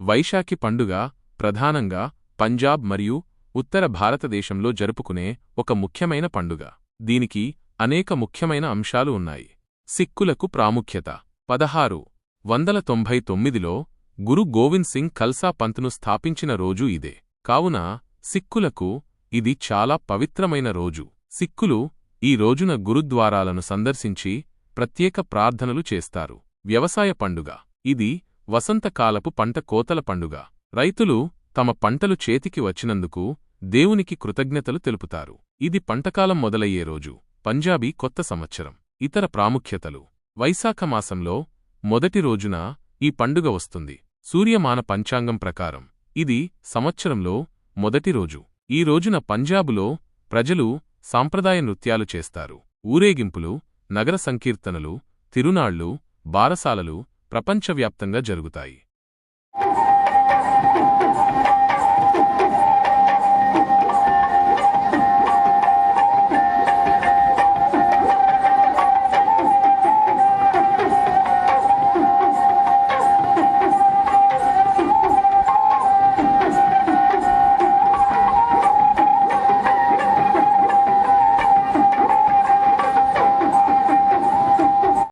వైశాఖి పండుగ ప్రధానంగా పంజాబ్ మరియు ఉత్తర భారతదేశంలో జరుపుకునే ఒక ముఖ్యమైన పండుగ. దీనికి అనేక ముఖ్యమైన అంశాలు ఉన్నాయి. సిక్కులకు ప్రాముఖ్యత 1699లో గురు గోవింద్ సింగ్ ఖల్సా పంత్ను స్థాపించిన రోజు ఇదే. కావున సిక్కులకు ఇది చాలా పవిత్రమైన రోజు. సిక్కులు ఈ రోజున గురుద్వారాలను సందర్శించి ప్రత్యేక ప్రార్థనలు చేస్తారు. వ్యవసాయ పండుగ ఇది వసంతకాలపు పంట కోతల పండుగ. రైతులు తమ పంటలు చేతికి వచ్చినందుకు దేవునికి కృతజ్ఞతలు తెలుపుతారు. ఇది పంటకాలం మొదలయ్యే రోజు. పంజాబీ కొత్త సంవత్సరం. ఇతర ప్రాముఖ్యతలు: వైశాఖ మాసంలో మొదటి రోజున ఈ పండుగ వస్తుంది. సూర్యమాన పంచాంగం ప్రకారం ఇది సంవత్సరంలో మొదటి రోజు. ఈ రోజున పంజాబులో ప్రజలు సాంప్రదాయ నృత్యాలు చేస్తారు. ఊరేగింపులు, నగర సంకీర్తనలు, తిరునాళ్లు, బారసాలలు ప్రపంచవ్యాప్తంగా జరుగుతాయి.